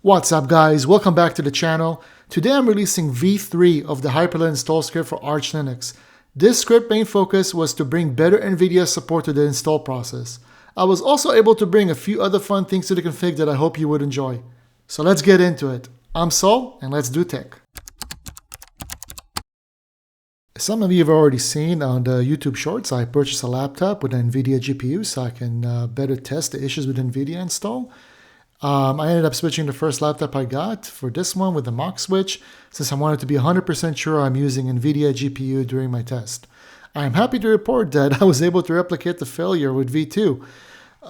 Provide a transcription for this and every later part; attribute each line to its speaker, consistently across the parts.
Speaker 1: What's up guys, welcome back to the channel. Today I'm releasing V3 of the Hyprland install script for Arch Linux. This script main focus was to bring better Nvidia support to the install process. I was also able to bring a few other fun things to the config that I hope you would enjoy. So let's get into it. I'm Saul and let's do tech. Some of you have already seen on the YouTube shorts, I purchased a laptop with an Nvidia GPU so I can better test the issues with Nvidia install. I ended up switching the first laptop I got for this one with the Mach switch since I wanted to be 100% sure I'm using Nvidia GPU during my test. I am happy to report that I was able to replicate the failure with V2.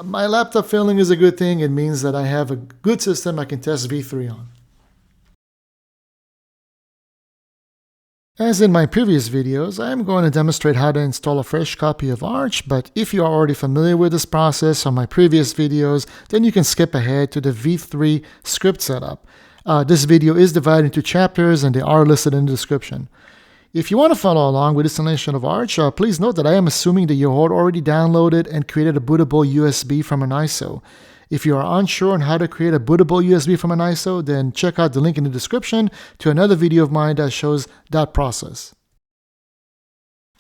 Speaker 1: My laptop failing is a good thing. It means that I have a good system I can test V3 on. As in my previous videos, I am going to demonstrate how to install a fresh copy of Arch, but if you are already familiar with this process from my previous videos, then you can skip ahead to the V3 script setup. This video is divided into chapters and they are listed in the description. If you want to follow along with installation of Arch, please note that I am assuming that you had already downloaded and created a bootable USB from an ISO. If you are unsure on how to create a bootable USB from an ISO, then check out the link in the description to another video of mine that shows that process.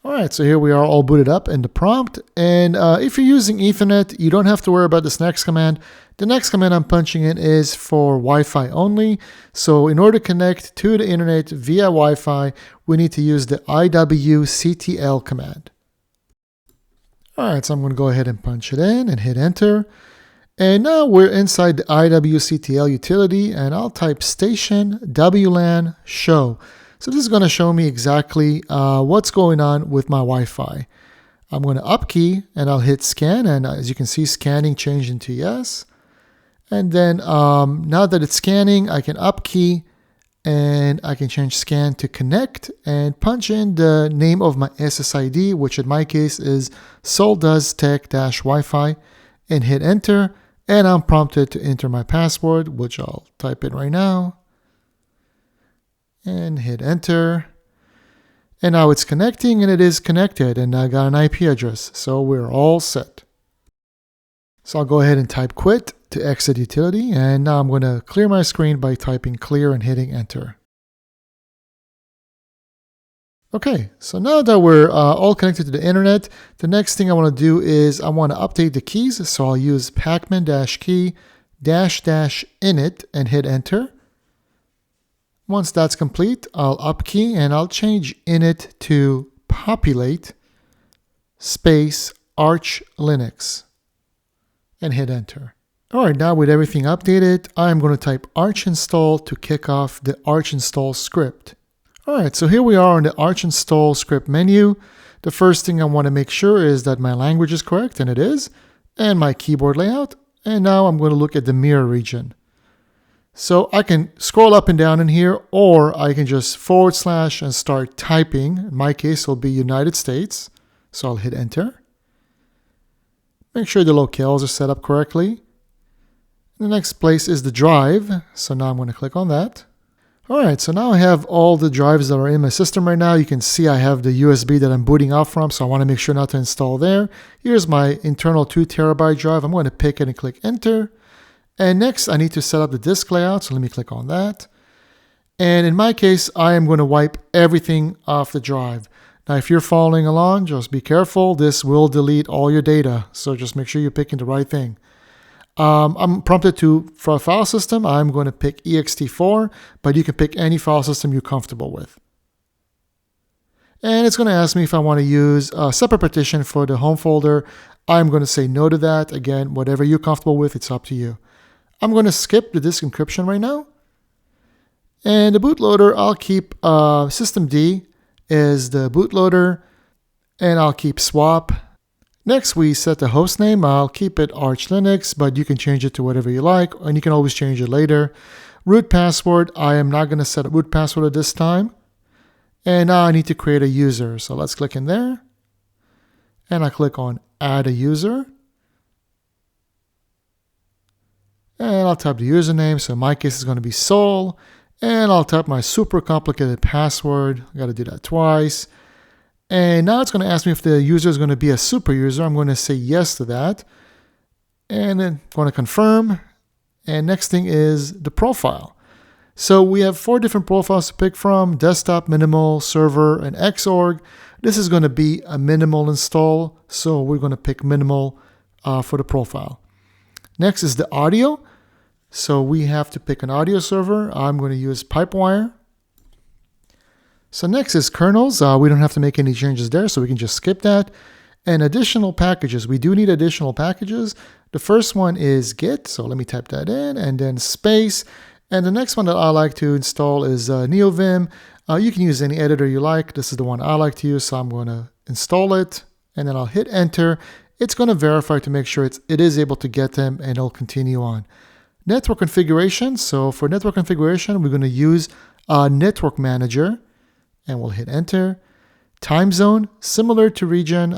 Speaker 1: Alright, so here we are all booted up in the prompt. And if you're using Ethernet, you don't have to worry about this next command. The next command I'm punching in is for Wi-Fi only. So in order to connect to the internet via Wi-Fi, we need to use the IWCTL command. Alright, so I'm going to go ahead and punch it in and hit enter. And now we're inside the IWCTL utility and I'll type station WLAN show. So this is going to show me exactly what's going on with my Wi-Fi. I'm going to up key and I'll hit scan, and as you can see, scanning changed into yes. And then now that it's scanning, I can up key and I can change scan to connect and punch in the name of my SSID, which in my case is soldoestech-Wi-Fi, and hit enter. And I'm prompted to enter my password, which I'll type in right now. And hit enter. And now it's connecting, and it is connected, and I got an IP address. So we're all set. So I'll go ahead and type quit to exit utility. And now I'm going to clear my screen by typing clear and hitting enter. Okay, so now that we're all connected to the internet, the next thing I want to do is I want to update the keys. So I'll use pacman-key --init and hit enter. Once that's complete, I'll up key and I'll change init to populate space Arch Linux and hit enter. All right, now with everything updated, I'm going to type Arch install to kick off the Arch install script. Alright, so here we are on the Arch install script menu. The first thing I want to make sure is that my language is correct, and it is, and my keyboard layout. And now I'm going to look at the mirror region. So I can scroll up and down in here, or I can just / and start typing. In my case, it'll be United States. So I'll hit enter. Make sure the locales are set up correctly. The next place is the drive. So now I'm going to click on that. Alright, so now I have all the drives that are in my system right now. You can see I have the USB that I'm booting off from, so I want to make sure not to install there. Here's my internal 2 terabyte drive. I'm going to pick it and click enter. And next I need to set up the disk layout, so let me click on that. And in my case, I am going to wipe everything off the drive. Now if you're following along, just be careful. This will delete all your data, so just make sure you're picking the right thing. I'm prompted for a file system, I'm going to pick ext4, but you can pick any file system you're comfortable with. And it's going to ask me if I want to use a separate partition for the home folder. I'm going to say no to that. Again, whatever you're comfortable with, it's up to you. I'm going to skip the disk encryption right now. And the bootloader, I'll keep systemd as the bootloader, and I'll keep swap. Next, we set the host name. I'll keep it Arch Linux, but you can change it to whatever you like, and you can always change it later. Root password, I am not going to set a root password at this time. And now I need to create a user. So let's click in there. And I click on add a user. And I'll type the username. So in my case, it's going to be Sol. And I'll type my super complicated password. I got to do that twice. And now it's going to ask me if the user is going to be a super user. I'm going to say yes to that. And then I'm going to confirm. And next thing is the profile. So we have 4 different profiles to pick from: desktop, minimal, server, and Xorg. This is going to be a minimal install, so we're going to pick minimal for the profile. Next is the audio. So we have to pick an audio server. I'm going to use Pipewire. So next is kernels. We don't have to make any changes there, so we can just skip that. And additional packages. We do need additional packages. The first one is git. So let me type that in, and then space. And the next one that I like to install is NeoVim. You can use any editor you like. This is the one I like to use, so I'm going to install it. And then I'll hit enter. It's going to verify to make sure it is able to get them, and it'll continue on. Network configuration. So for network configuration, we're going to use Network Manager, and we'll hit enter. Time zone, similar to region,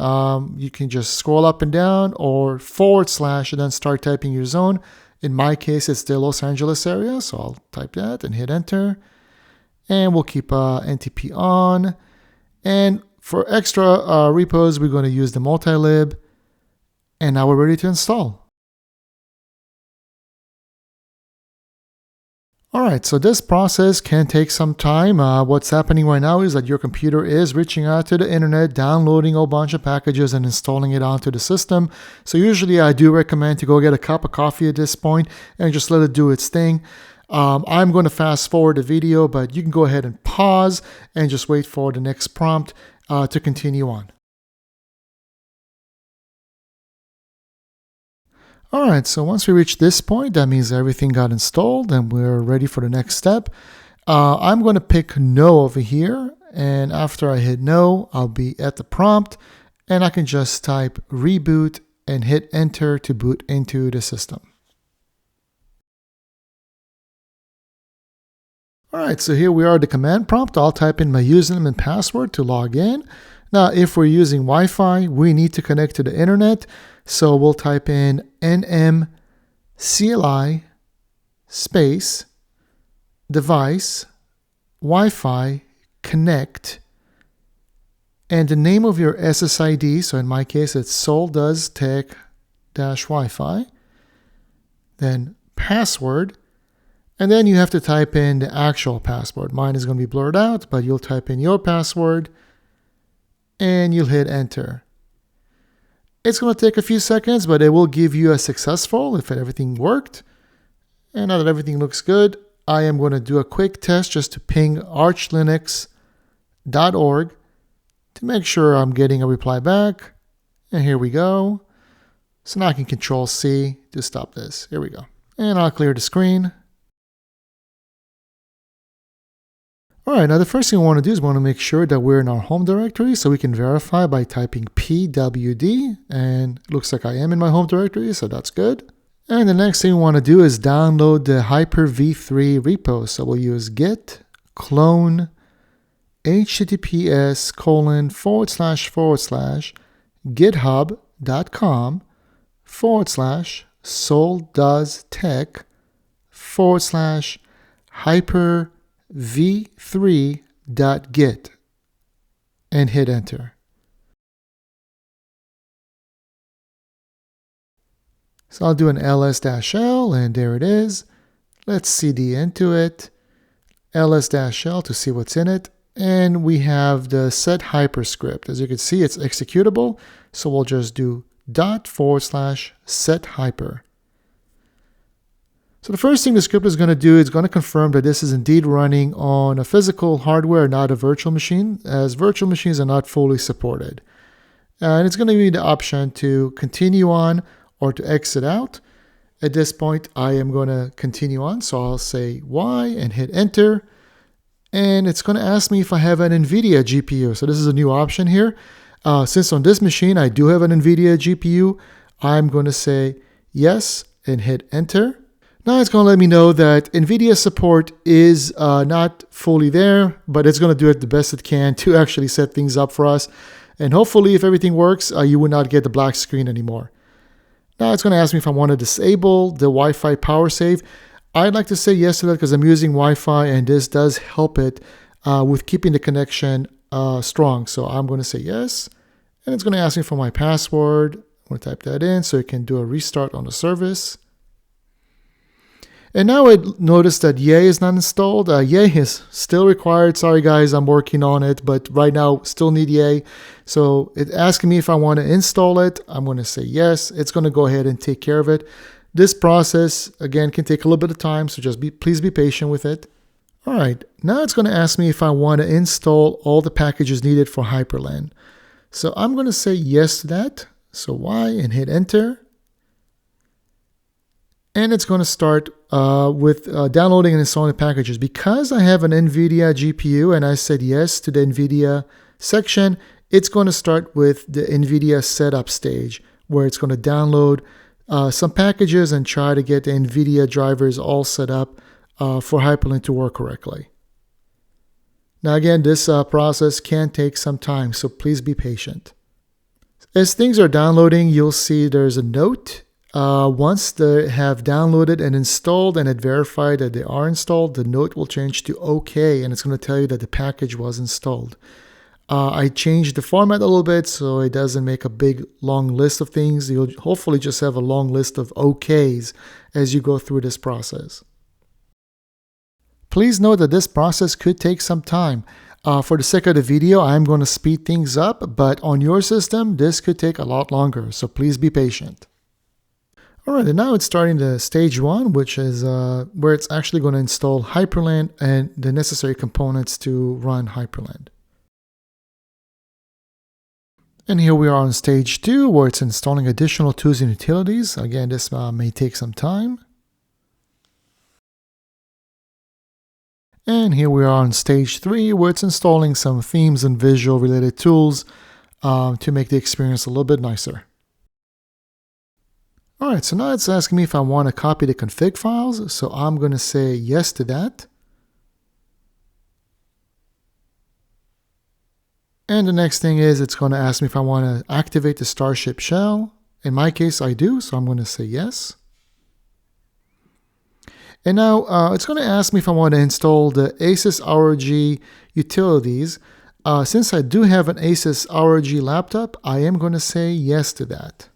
Speaker 1: you can just scroll up and down or / and then start typing your zone. In my case, it's the Los Angeles area, so I'll type that and hit enter. And we'll keep NTP on. And for extra repos, we're going to use the multilib. And now we're ready to install. All right, so this process can take some time. What's happening right now is that your computer is reaching out to the internet, downloading a whole bunch of packages and installing it onto the system. So usually I do recommend to go get a cup of coffee at this point and just let it do its thing. I'm going to fast forward the video, but you can go ahead and pause and just wait for the next prompt to continue on. All right, so once we reach this point, that means everything got installed and we're ready for the next step. I'm going to pick no over here, and after I hit no, I'll be at the prompt, and I can just type reboot and hit enter to boot into the system. All right, so here we are at the command prompt. I'll type in my username and password to log in. Now, if we're using Wi-Fi, we need to connect to the internet. So we'll type in nmcli space device Wi-Fi connect, and the name of your SSID. So in my case, it's soldostech-Wi-Fi. Then password. And then you have to type in the actual password. Mine is going to be blurred out, but you'll type in your password and you'll hit enter. It's going to take a few seconds, but it will give you a successful if everything worked. And now that everything looks good, I am going to do a quick test just to ping archlinux.org to make sure I'm getting a reply back. And here we go. So now I can Control C to stop this. Here we go. And I'll clear the screen. All right, now the first thing we want to do is we want to make sure that we're in our home directory, so we can verify by typing pwd, and it looks like I am in my home directory, so that's good. And the next thing we want to do is download the HyprV3 repo. So we'll use git clone https://github.com/soldostech/hyprv3.git and hit enter. So I'll do an ls-l, and there it is. Let's cd into it, ls-l to see what's in it. And we have the set hyper script. As you can see, it's executable. So we'll just do ./set hyper. So the first thing the script is going to do is going to confirm that this is indeed running on a physical hardware, not a virtual machine, as virtual machines are not fully supported. And it's going to give me the option to continue on or to exit out. At this point, I am going to continue on. So I'll say Y and hit enter. And it's going to ask me if I have an Nvidia GPU. So this is a new option here. Since on this machine, I do have an Nvidia GPU, I'm going to say yes and hit enter. Now it's going to let me know that Nvidia support is not fully there, but it's going to do it the best it can to actually set things up for us. And hopefully, if everything works, you will not get the black screen anymore. Now it's going to ask me if I want to disable the Wi-Fi power save. I'd like to say yes to that because I'm using Wi-Fi, and this does help it with keeping the connection strong. So I'm going to say yes. And it's going to ask me for my password. I'm going to type that in so it can do a restart on the service. And now I noticed that Yay is not installed. Yay is still required. Sorry guys, I'm working on it, but right now still need Yay. So it's asking me if I want to install it. I'm going to say yes. It's going to go ahead and take care of it. This process, again, can take a little bit of time, so just please be patient with it. All right, now it's going to ask me if I want to install all the packages needed for Hyprland. So I'm going to say yes to that. So Y and hit enter. And it's going to start with downloading and installing packages. Because I have an Nvidia GPU and I said yes to the Nvidia section, it's going to start with the Nvidia setup stage, where it's going to download some packages and try to get the Nvidia drivers all set up for Hyprland to work correctly. Now again, this process can take some time, so please be patient. As things are downloading, you'll see there's a note. Once they have downloaded and installed and it verified that they are installed, the note will change to OK, and it's going to tell you that the package was installed. I changed the format a little bit so it doesn't make a big long list of things. You'll hopefully just have a long list of OKs as you go through this process. Please note that this process could take some time. For the sake of the video, I'm going to speed things up, but on your system, this could take a lot longer, so please be patient. All right, and now it's starting the stage 1, which is where it's actually going to install Hyprland and the necessary components to run Hyprland. And here we are on stage 2, where it's installing additional tools and utilities. Again, this may take some time. And here we are on stage 3, where it's installing some themes and visual related tools to make the experience a little bit nicer. All right, so now it's asking me if I want to copy the config files. So I'm going to say yes to that. And the next thing is it's going to ask me if I want to activate the Starship shell. In my case, I do, so I'm going to say yes. And now it's going to ask me if I want to install the Asus ROG utilities. Since I do have an Asus ROG laptop, I am going to say yes to that.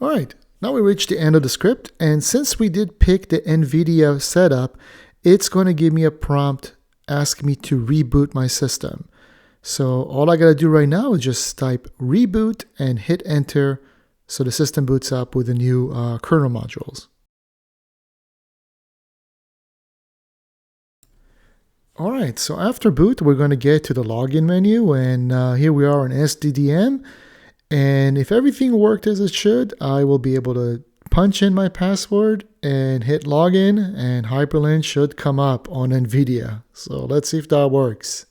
Speaker 1: All right, now we reached the end of the script, and since we did pick the Nvidia setup, it's going to give me a prompt asking me to reboot my system. So all I got to do right now is just type reboot and hit enter so the system boots up with the new kernel modules. All right, so after boot, we're going to get to the login menu, and here we are in SDDM. And if everything worked as it should, I will be able to punch in my password and hit login, and Hyprland should come up on Nvidia. So let's see if that works.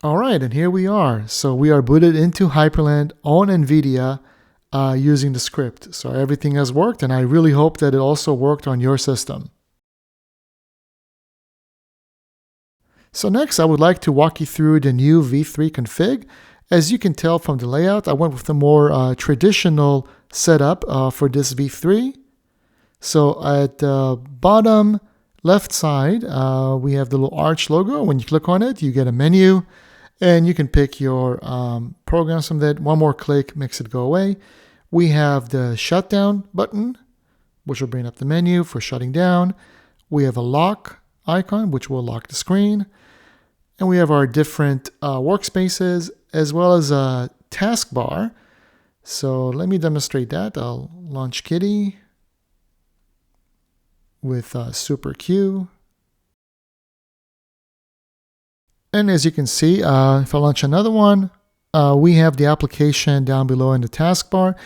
Speaker 1: All right, and here we are. So we are booted into Hyprland on Nvidia using the script. So everything has worked, and I really hope that it also worked on your system. So next, I would like to walk you through the new V3 config. As you can tell from the layout, I went with a more traditional setup for this V3. So at the bottom left side, we have the little arch logo. When you click on it, you get a menu, and you can pick your programs from that. One more click makes it go away. We have the shutdown button, which will bring up the menu for shutting down. We have a lock icon, which will lock the screen. And we have our different workspaces, as well as a taskbar. So let me demonstrate that. I'll launch Kitty with Super Q. And as you can see, if I launch another one, we have the application down below in the taskbar.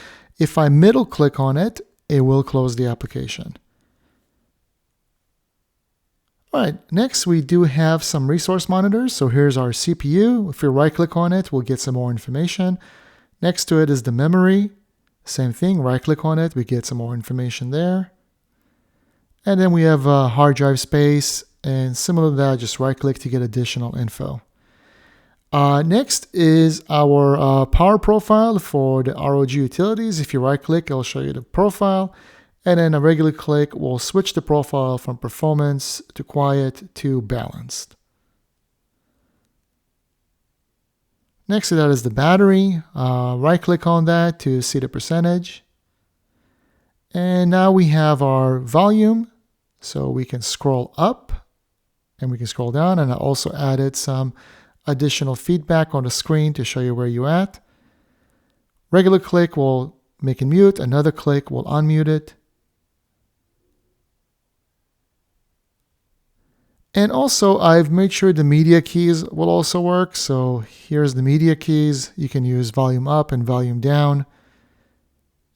Speaker 1: If I middle click on it, it will close the application. All right, next we do have some resource monitors. So here's our CPU. If you right click on it, we'll get some more information. Next to it is the memory. Same thing, right click on it, we get some more information there. And then we have hard drive space, and similar to that, just right click to get additional info. Next is our power profile for the ROG utilities. If you right click, it'll show you the profile. And then a regular click will switch the profile from performance to quiet to balanced. Next to that is the battery. Right click on that to see the percentage. And now we have our volume. So we can scroll up and we can scroll down. And I also added some additional feedback on the screen to show you where you're at. Regular click will make it mute. Another click will unmute it. And also, I've made sure the media keys will also work. So here's the media keys. You can use volume up and volume down,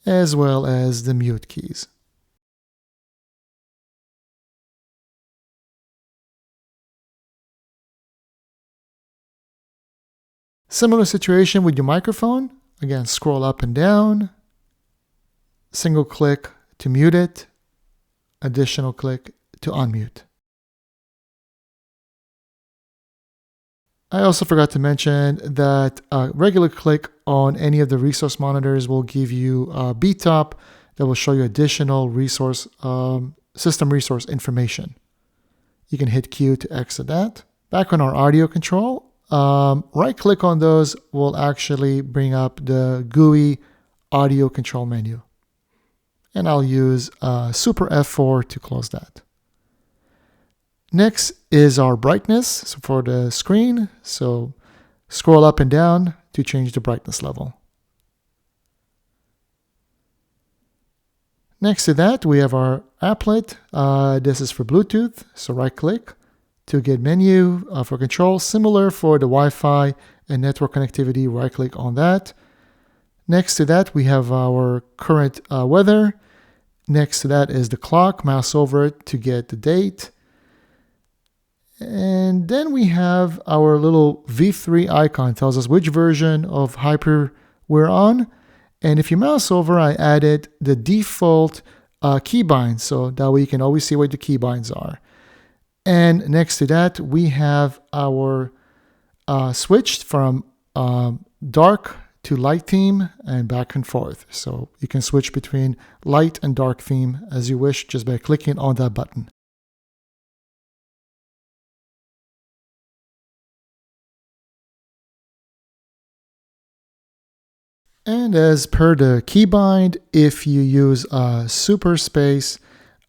Speaker 1: as well as the mute keys. Similar situation with your microphone. Again, scroll up and down. Single click to mute it. Additional click to unmute. I also forgot to mention that a regular click on any of the resource monitors will give you a BTOP that will show you additional resource, system resource information. You can hit Q to exit that. Back on our audio control, right click on those will actually bring up the GUI audio control menu. And I'll use Super F4 to close that. Next is our brightness for the screen. So scroll up and down to change the brightness level. Next to that, we have our applet. This is for Bluetooth. So right click to get menu for control. Similar for the Wi-Fi and network connectivity, right click on that. Next to that, we have our current weather. Next to that is the clock. Mouse over it to get the date. And then we have our little V3 icon, tells us which version of Hyper we're on. And if you mouse over, I added the default keybinds, so that way you can always see what the keybinds are. And next to that, we have our switched from dark to light theme and back and forth. So you can switch between light and dark theme as you wish just by clicking on that button. And as per the keybind, if you use super space,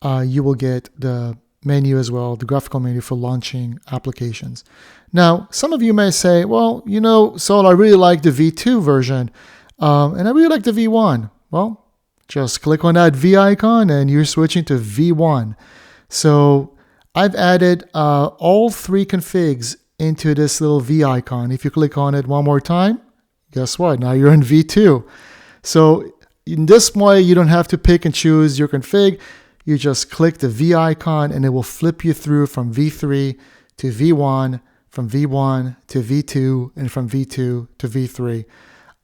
Speaker 1: you will get the menu as well, the graphical menu for launching applications. Now, some of you may say, well, you know, Saul, I really like the V2 version, and I really like the V1. Well, just click on that V icon and you're switching to V1. So I've added all three configs into this little V icon. If you click on it one more time, guess what? Now you're in V2. So in this way, you don't have to pick and choose your config. You just click the V icon and it will flip you through from V3 to V1, from V1 to V2, and from V2 to V3.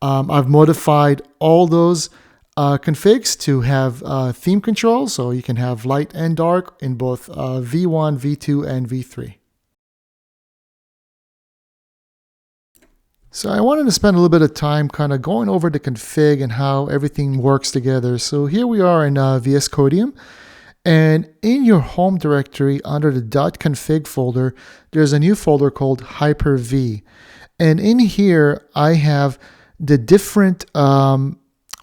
Speaker 1: I've modified all those configs to have theme control, so you can have light and dark in both V1, V2, and V3. So I wanted to spend a little bit of time kind of going over the config and how everything works together. So here we are in VS Codium. And in your home directory under the .config folder, there's a new folder called HyprV. And in here, I have the different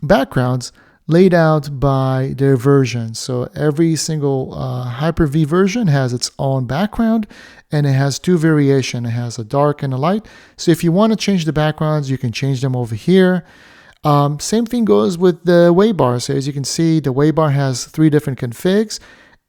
Speaker 1: backgrounds laid out by their version. So every single HyprV version has its own background, and it has two variations. It has a dark and a light. So if you want to change the backgrounds, you can change them over here. Same thing goes with the waybar. So as you can see, the waybar has three different configs,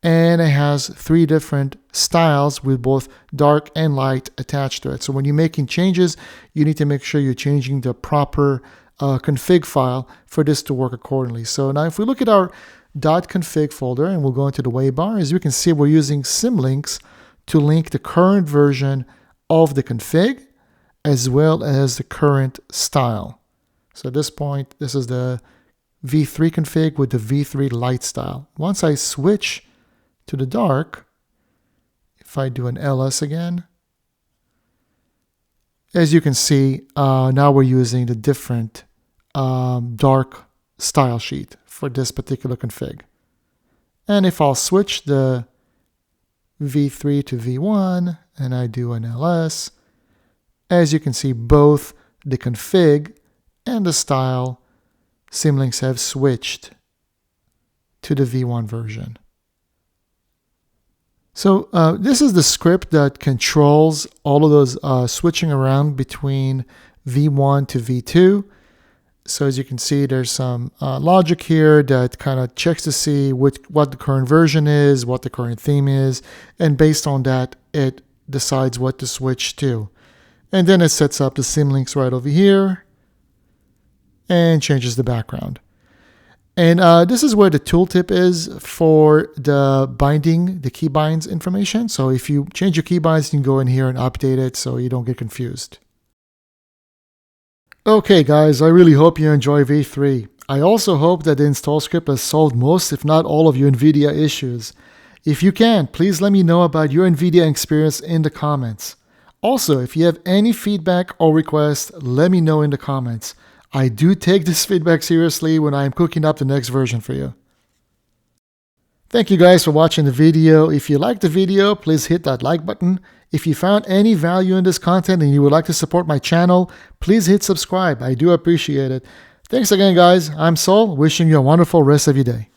Speaker 1: and it has three different styles with both dark and light attached to it. So when you're making changes, you need to make sure you're changing the proper config file for this to work accordingly. So now if we look at our .config folder and we'll go into the waybar, as you can see, we're using symlinks to link the current version of the config as well as the current style. So at this point, this is the V3 config with the V3 light style. Once I switch to the dark, if I do an ls again, as you can see, now we're using the different dark style sheet for this particular config. And if I'll switch the V3 to V1 and I do an ls, as you can see, both the config, and the style, Symlinks have switched to the V1 version. So this is the script that controls all of those switching around between V1 to V2. So as you can see, there's some logic here that kind of checks to see what the current version is, what the current theme is, and based on that, it decides what to switch to. And then it sets up the Symlinks right over here and changes the background. And this is where the tooltip is for the binding, the keybinds information. So if you change your keybinds, you can go in here and update it so you don't get confused. Okay guys, I really hope you enjoy V3. I also hope that the install script has solved most, if not all, of your Nvidia issues. If you can, please let me know about your Nvidia experience in the comments. Also, if you have any feedback or requests, let me know in the comments. I do take this feedback seriously when I am cooking up the next version for you. Thank you guys for watching the video. If you liked the video, please hit that like button. If you found any value in this content and you would like to support my channel, please hit subscribe. I do appreciate it. Thanks again, guys. I'm Sol, wishing you a wonderful rest of your day.